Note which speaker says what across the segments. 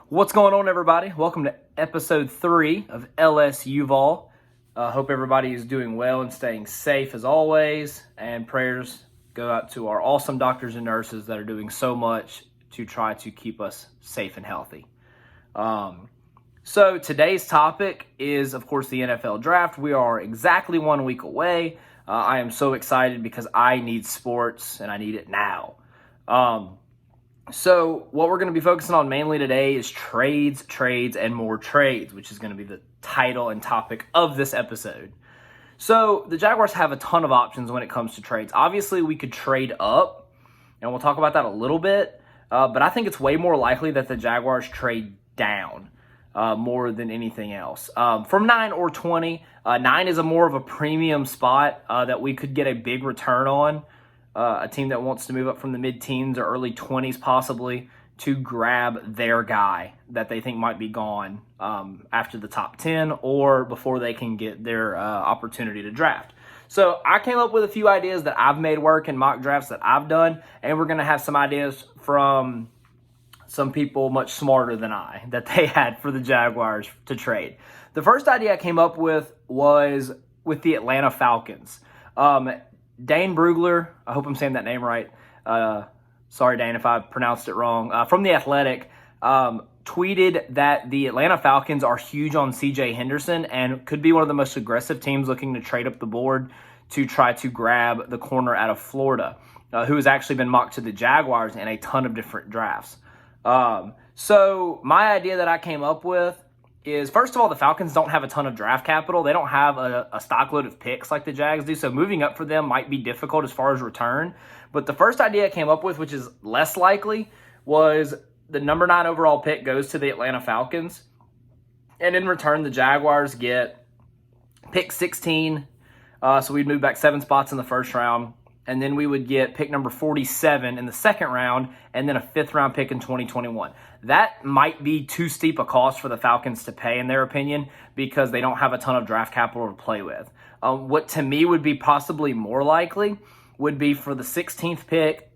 Speaker 1: What's going on, everybody? Welcome to episode 3 of LSUUUVAL. Hope everybody is doing well and staying safe as always. And prayers go out to our awesome doctors and nurses that are doing so much to try to keep us safe and healthy. So today's topic is, of course, the NFL draft. We are exactly 1 week away. I am so excited because I need sports and I need it now. So what we're going to be focusing on mainly today is trades, and more trades, which is going to be the title and topic of this episode. So the Jaguars have a ton of options when it comes to trades. Obviously, we could trade up, and we'll talk about that a little bit. But I think it's way more likely that the Jaguars trade down more than anything else. From 9 or 20, 9 is more of a premium spot that we could get a big return on. A team that wants to move up from the mid-teens or early 20s possibly to grab their guy that they think might be gone after the top 10 or before they can get their opportunity to draft. So I came up with a few ideas that I've made work in mock drafts that I've done, and we're going to have some ideas from some people much smarter than I that they had for the Jaguars to trade. The first idea I came up with was with the Atlanta Falcons. Dane Brugler, I hope I'm saying that name right. Sorry, Dane, if I pronounced it wrong. From The Athletic, tweeted that the Atlanta Falcons are huge on C.J. Henderson and could be one of the most aggressive teams looking to trade up the board to try to grab the corner out of Florida, who has actually been mocked to the Jaguars in a ton of different drafts. So my idea that I came up with is, first of all, the Falcons don't have a ton of draft capital. They don't have a stockload of picks like the Jags do, so moving up for them might be difficult as far as return. But the first idea I came up with, which is less likely, was the number 9 overall pick goes to the Atlanta Falcons. And in return, the Jaguars get pick 16. So we'd move back 7 spots in the first round. And then we would get pick number 47 in the second round, and then a 5th-round pick in 2021. That might be too steep a cost for the Falcons to pay, in their opinion, because they don't have a ton of draft capital to play with. What to me would be possibly more likely would be for the 16th pick,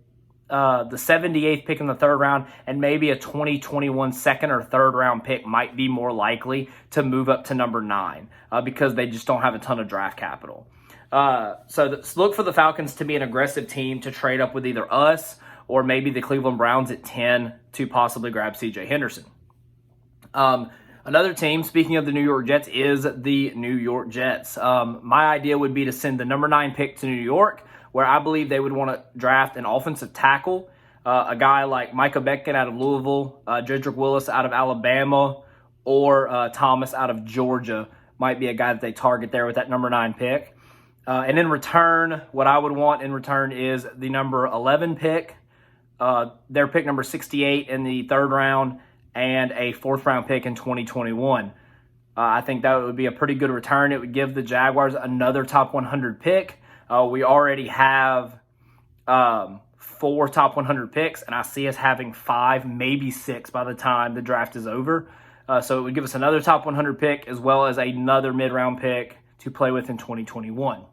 Speaker 1: the 78th pick in the 3rd round, and maybe a 2021 second or 3rd round pick might be more likely to move up to number 9 because they just don't have a ton of draft capital. So look for the Falcons to be an aggressive team to trade up with either us or maybe the Cleveland Browns at 10 to possibly grab C.J. Henderson. Another team, speaking of the New York Jets, is the New York Jets. My idea would be to send the number 9 pick to New York, where I believe they would want to draft an offensive tackle, a guy like Micah Beckton out of Louisville, Jedrick Willis out of Alabama, or Thomas out of Georgia might be a guy that they target there with that number 9 pick. And in return, what I would want in return is the number 11 pick, their pick number 68 in the 3rd round, and a 4th-round pick in 2021. I think that would be a pretty good return. It would give the Jaguars another top 100 pick. We already have 4 top 100 picks, and I see us having 5, maybe 6 by the time the draft is over. So it would give us another top 100 pick as well as another mid-round pick to play with in 2021.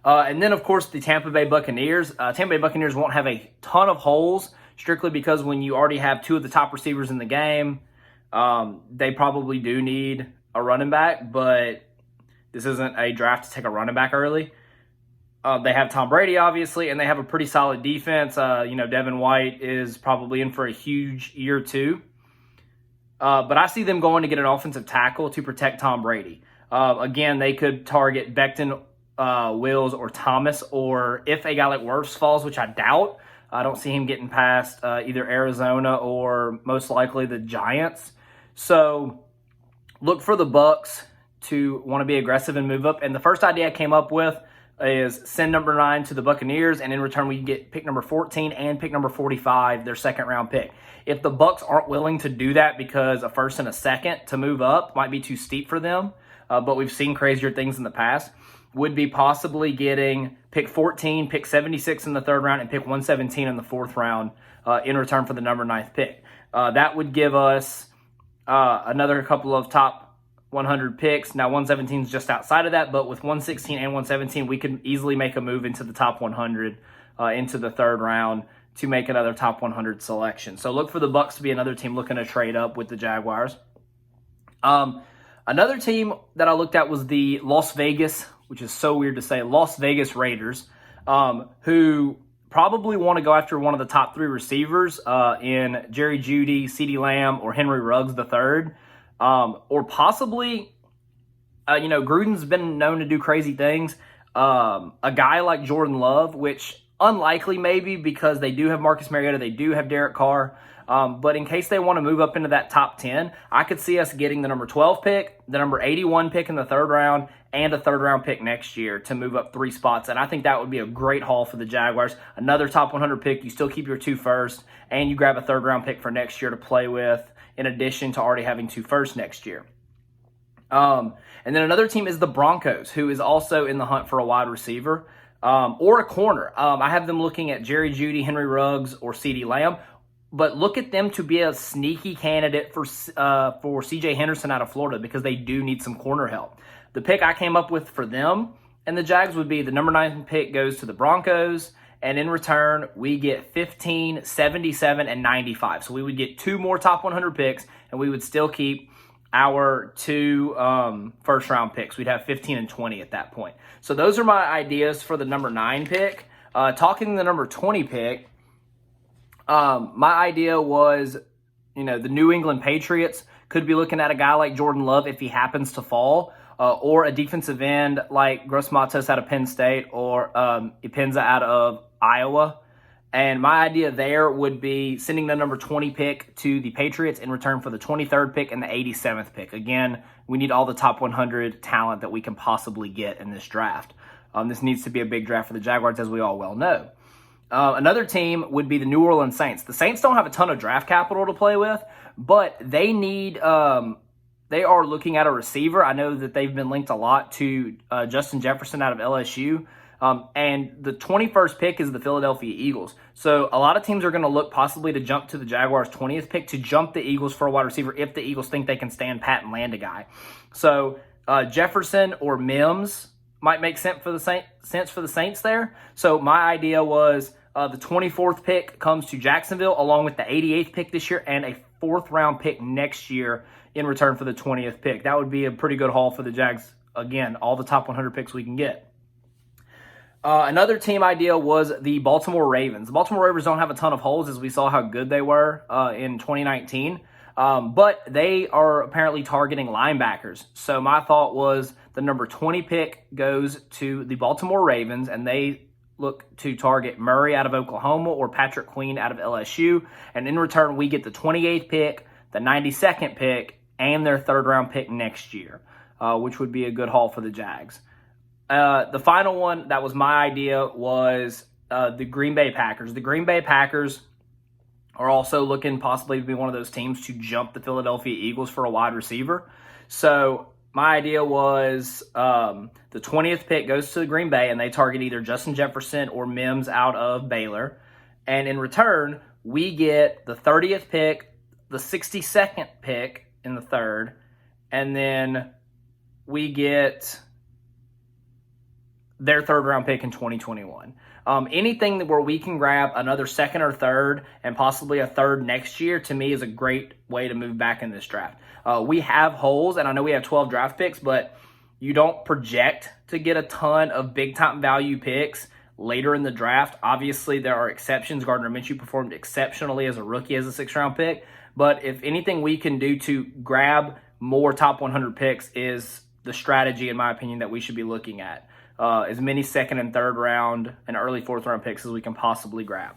Speaker 1: And then, of course, the Tampa Bay Buccaneers. Tampa Bay Buccaneers won't have a ton of holes, strictly because when you already have 2 of the top receivers in the game, they probably do need a running back, but this isn't a draft to take a running back early. They have Tom Brady, obviously, and they have a pretty solid defense. Devin White is probably in for a huge year too. But I see them going to get an offensive tackle to protect Tom Brady. Again, they could target Becton, Wills, or Thomas, or if a guy like Wirfs falls, which I doubt, I don't see him getting past either Arizona or most likely the Giants. So look for the Bucs to want to be aggressive and move up. And the first idea I came up with is send number 9 to the Buccaneers, and in return we get pick number 14 and pick number 45, their 2nd-round pick. If the Bucs aren't willing to do that because a 1st and a 2nd to move up might be too steep for them, but we've seen crazier things in the past, would be possibly getting pick 14, pick 76 in the 3rd round, and pick 117 in the 4th round in return for the number 9th pick. That would give us another couple of top 100 picks. Now, 117 is just outside of that, but with 116 and 117, we could easily make a move into the top 100 into the 3rd round to make another top 100 selection. So look for the Bucs to be another team looking to trade up with the Jaguars. Another team that I looked at was the Las Vegas, which is so weird to say, Las Vegas Raiders, who probably want to go after one of the top 3 receivers in Jerry Jeudy, CeeDee Lamb, or Henry Ruggs III, or possibly, Gruden's been known to do crazy things. A guy like Jordan Love, which unlikely maybe because they do have Marcus Mariota, they do have Derek Carr. But in case they want to move up into that top 10, I could see us getting the number 12 pick, the number 81 pick in the 3rd round, and a 3rd round pick next year to move up 3 spots. And I think that would be a great haul for the Jaguars. Another top 100 pick, you still keep your 2 firsts, and you grab a 3rd round pick for next year to play with, in addition to already having 2 firsts next year. And then another team is the Broncos, who is also in the hunt for a wide receiver or a corner. I have them looking at Jerry Jeudy, Henry Ruggs, or CeeDee Lamb. But look at them to be a sneaky candidate for C.J. Henderson out of Florida because they do need some corner help. The pick I came up with for them and the Jags would be the number 9 pick goes to the Broncos, and in return, we get 15, 77, and 95. So we would get 2 more top 100 picks, and we would still keep our 2 first-round picks. We'd have 15 and 20 at that point. So those are my ideas for the number 9 pick. Talking the number 20 pick, my idea was, the New England Patriots could be looking at a guy like Jordan Love if he happens to fall, or a defensive end like Gross Matos out of Penn State or Ipenza out of Iowa. And my idea there would be sending the number 20 pick to the Patriots in return for the 23rd pick and the 87th pick. Again, we need all the top 100 talent that we can possibly get in this draft. This needs to be a big draft for the Jaguars, as we all well know. Another team would be the New Orleans Saints. The Saints don't have a ton of draft capital to play with, but they need they are looking at a receiver. I know that they've been linked a lot to Justin Jefferson out of LSU. And the 21st pick is the Philadelphia Eagles. So a lot of teams are going to look possibly to jump to the Jaguars' 20th pick to jump the Eagles for a wide receiver if the Eagles think they can stand pat and land a guy. So Jefferson or Mims might make sense for the Saints there. So my idea was the 24th pick comes to Jacksonville along with the 88th pick this year and a 4th round pick next year in return for the 20th pick. That would be a pretty good haul for the Jags. Again, all the top 100 picks we can get. Another team idea was the Baltimore Ravens. The Baltimore Ravens don't have a ton of holes, as we saw how good they were in 2019. But they are apparently targeting linebackers. So my thought was the number 20 pick goes to the Baltimore Ravens, and they look to target Murray out of Oklahoma or Patrick Queen out of LSU. And in return, we get the 28th pick, the 92nd pick, and their 3rd round pick next year, which would be a good haul for the Jags. The final one that was my idea was the Green Bay Packers. The Green Bay Packers are also looking possibly to be one of those teams to jump the Philadelphia Eagles for a wide receiver. So my idea was the 20th pick goes to Green Bay, and they target either Justin Jefferson or Mims out of Baylor. And in return, we get the 30th pick, the 62nd pick in the 3rd, and then we get their 3rd round pick in 2021. Anything where we can grab another 2nd or 3rd and possibly a 3rd next year, to me, is a great way to move back in this draft. We have holes, and I know we have 12 draft picks, but you don't project to get a ton of big-time value picks later in the draft. Obviously, there are exceptions. Gardner Minshew performed exceptionally as a rookie as a 6th round pick. But if anything we can do to grab more top 100 picks is the strategy, in my opinion, that we should be looking at. As many 2nd and 3rd round and early 4th round picks as we can possibly grab.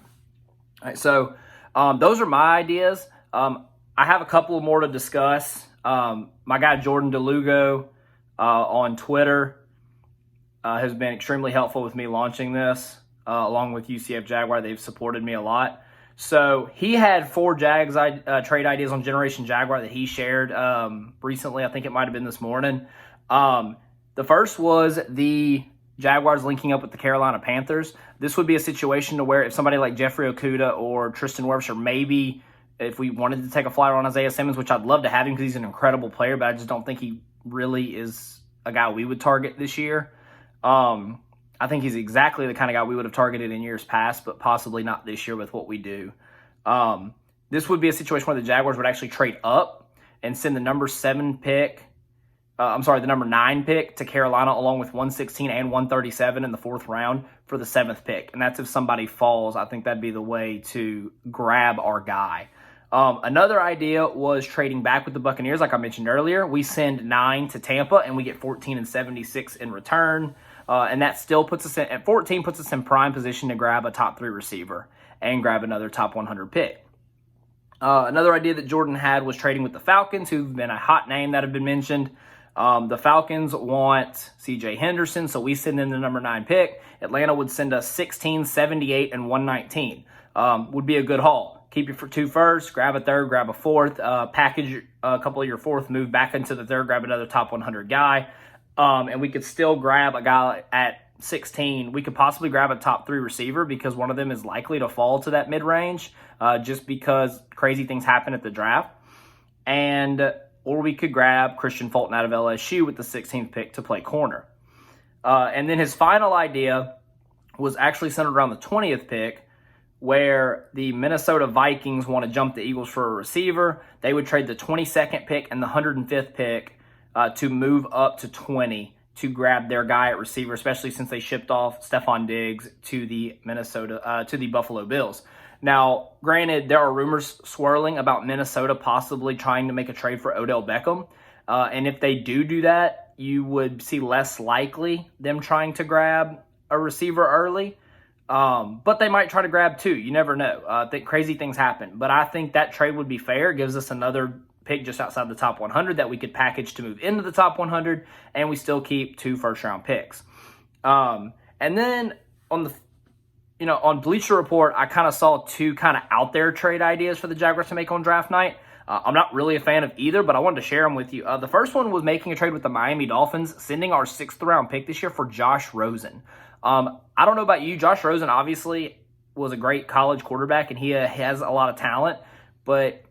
Speaker 1: All right, so those are my ideas. I have a couple more to discuss. My guy Jordan DeLugo on Twitter has been extremely helpful with me launching this, along with UCF Jaguar. They've supported me a lot. So he had 4 Jags trade ideas on Generation Jaguar that he shared recently. I think it might have been this morning. The first was the Jaguars linking up with the Carolina Panthers. This would be a situation to where if somebody like Jeffrey Okudah or Tristan Wirfs, or maybe if we wanted to take a flyer on Isaiah Simmons, which I'd love to have him because he's an incredible player, but I just don't think he really is a guy we would target this year. And I think he's exactly the kind of guy we would have targeted in years past, but possibly not this year with what we do. This would be a situation where the Jaguars would actually trade up and send the number 9 pick to Carolina along with 116 and 137 in the 4th round for the 7th pick. And that's if somebody falls. I think that'd be the way to grab our guy. Another idea was trading back with the Buccaneers, like I mentioned earlier. We send 9 to Tampa, and we get 14 and 76 in return. And that still puts us at 14, puts us in prime position to grab a top 3 receiver and grab another top 100 pick. Another idea that Jordan had was trading with the Falcons, who've been a hot name that have been mentioned. The Falcons want C.J. Henderson, so we send in the number 9 pick. Atlanta would send us 16, 78, and 119. Would be a good haul. Keep your 2 firsts, grab a 3rd, grab a 4th, package a couple of your 4th, move back into the 3rd, grab another top 100 guy. And we could still grab a guy at 16. We could possibly grab a top 3 receiver because one of them is likely to fall to that mid-range just because crazy things happen at the draft. Or we could grab Christian Fulton out of LSU with the 16th pick to play corner. And then his final idea was actually centered around the 20th pick, where the Minnesota Vikings want to jump the Eagles for a receiver. They would trade the 22nd pick and the 105th pick to move up to 20 to grab their guy at receiver, especially since they shipped off Stephon Diggs to the Buffalo Bills. Now, granted, there are rumors swirling about Minnesota possibly trying to make a trade for Odell Beckham. And if they do that, you would see less likely them trying to grab a receiver early. But they might try to grab 2. You never know. Crazy things happen. But I think that trade would be fair. It gives us another pick just outside the top 100 that we could package to move into the top 100, and we still keep 2 first-round picks. And then on Bleacher Report, I kind of saw 2 kind of out there trade ideas for the Jaguars to make on draft night. I'm not really a fan of either, but I wanted to share them with you. The first one was making a trade with the Miami Dolphins, sending our 6th-round pick this year for Josh Rosen. I don't know about you. Josh Rosen obviously was a great college quarterback, and he has a lot of talent, but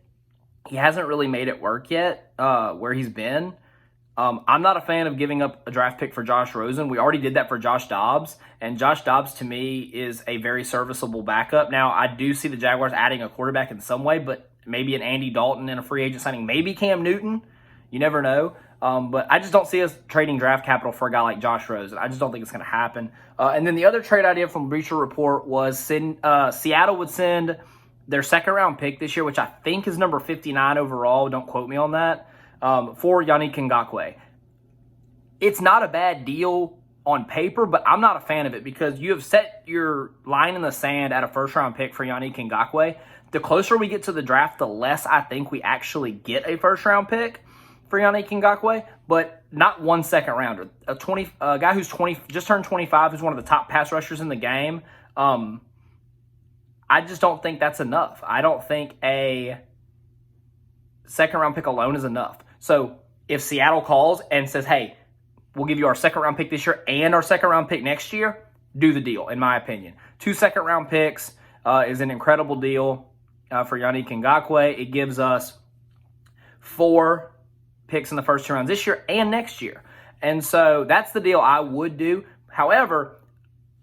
Speaker 1: he hasn't really made it work yet where he's been. I'm not a fan of giving up a draft pick for Josh Rosen. We already did that for Josh Dobbs, and Josh Dobbs to me is a very serviceable backup. Now, I do see the Jaguars adding a quarterback in some way, but maybe an Andy Dalton in a free agent signing, maybe Cam Newton. You never know. But I just don't see us trading draft capital for a guy like Josh Rosen. I just don't think it's going to happen. And then the other trade idea from Bleacher Report was Seattle would send their 2nd-round pick this year, which I think is number 59 overall. Don't quote me on that. For Yannick Ngakoue. It's not a bad deal on paper, but I'm not a fan of it because you have set your line in the sand at a first-round pick for Yannick Ngakoue. The closer we get to the draft, the less I think we actually get a first-round pick for Yannick Ngakoue, but not 1 second-rounder. A guy who's just turned 25, who's one of the top pass rushers in the game. I just don't think that's enough. I don't think a 2nd-round pick alone is enough. So if Seattle calls and says, hey, we'll give you our 2nd-round pick this year and our 2nd-round pick next year, do the deal, in my opinion. 2 2nd-round picks is an incredible deal for Yannick Ngakoue. It gives us 4 picks in the first 2 rounds this year and next year. And so that's the deal I would do. However,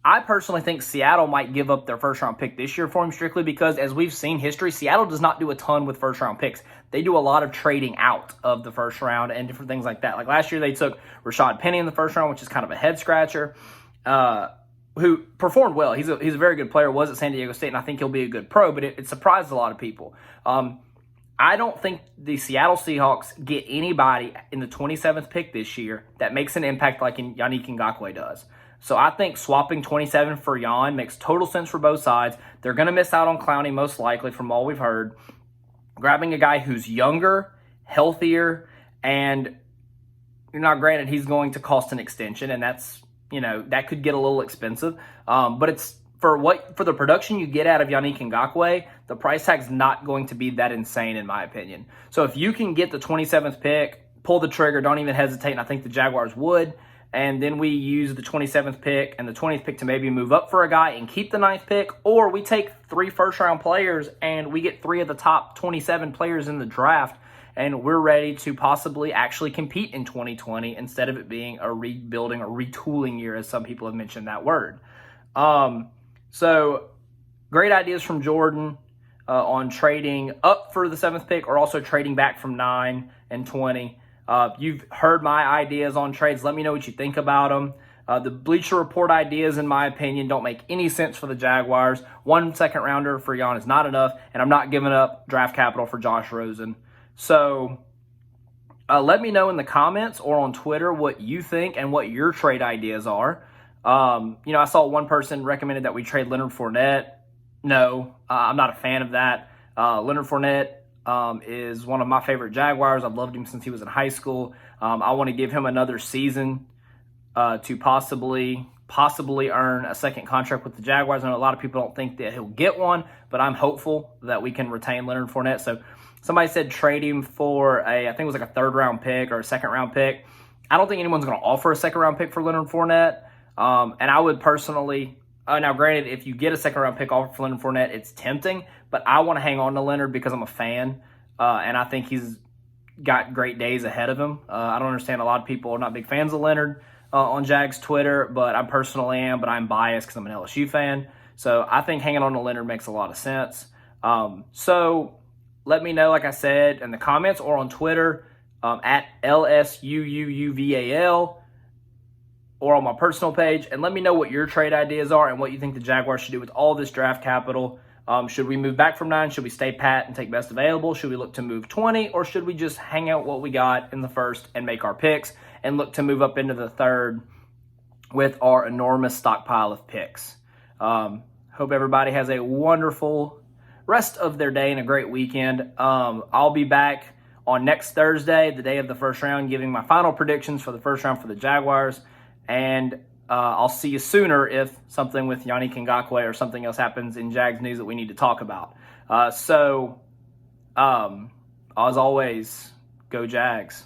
Speaker 1: I personally think Seattle might give up their first-round pick this year for him strictly because, as we've seen history, Seattle does not do a ton with first-round picks. They do a lot of trading out of the first round and different things like that. Like last year, they took Rashad Penny in the first round, which is kind of a head-scratcher, who performed well. He's a very good player, was at San Diego State, and I think he'll be a good pro, but it surprised a lot of people. I don't think the Seattle Seahawks get anybody in the 27th pick this year that makes an impact like Yannick Ngakoue does. So I think swapping 27 for Jan makes total sense for both sides. They're going to miss out on Clowney most likely from all we've heard. Grabbing a guy who's younger, healthier, and granted he's going to cost an extension, and that's, that could get a little expensive. But it's for the production you get out of Yannick Ngakoue, the price tag's not going to be that insane in my opinion. So if you can get the 27th pick, pull the trigger, don't even hesitate, and I think the Jaguars would. And then we use the 27th pick and the 20th pick to maybe move up for a guy and keep the 9th pick, or we take 3 first-round players and we get 3 of the top 27 players in the draft and we're ready to possibly actually compete in 2020 instead of it being a rebuilding or retooling year, as some people have mentioned that word. So great ideas from Jordan on trading up for the 7th pick or also trading back from 9 and 20. You've heard my ideas on trades. Let me know what you think about them. The Bleacher Report ideas, in my opinion, don't make any sense for the Jaguars. 1 second rounder for Jan is not enough, and I'm not giving up draft capital for Josh Rosen. So let me know in the comments or on Twitter what you think and what your trade ideas are. I saw one person recommended that we trade Leonard Fournette. No, I'm not a fan of that. Leonard Fournette is one of my favorite Jaguars. I've loved him since he was in high school. I want to give him another season to possibly earn a second contract with the Jaguars. I know a lot of people don't think that he'll get one, but I'm hopeful that we can retain Leonard Fournette. So somebody said trade him for I think it was like a 3rd-round pick or a 2nd-round pick. I don't think anyone's going to offer a 2nd-round pick for Leonard Fournette. And I would personally, now granted, if you get a 2nd-round pick offer for Leonard Fournette, it's tempting, but I want to hang on to Leonard because I'm a fan, and I think he's got great days ahead of him. I don't understand, a lot of people are not big fans of Leonard on Jags Twitter, but I personally am, but I'm biased because I'm an LSU fan. So I think hanging on to Leonard makes a lot of sense. So let me know, like I said, in the comments or on Twitter at LSUUUVAL or on my personal page, and let me know what your trade ideas are and what you think the Jaguars should do with all this draft capital. Should we move back from 9? Should we stay pat and take best available? Should we look to move 20? Or should we just hang out what we got in the 1st and make our picks and look to move up into the 3rd with our enormous stockpile of picks? Hope everybody has a wonderful rest of their day and a great weekend. I'll be back on next Thursday, the day of the 1st round, giving my final predictions for the 1st round for the Jaguars. And I'll see you sooner if something with Yannick Ngakoue or something else happens in Jags news that we need to talk about. As always, go Jags.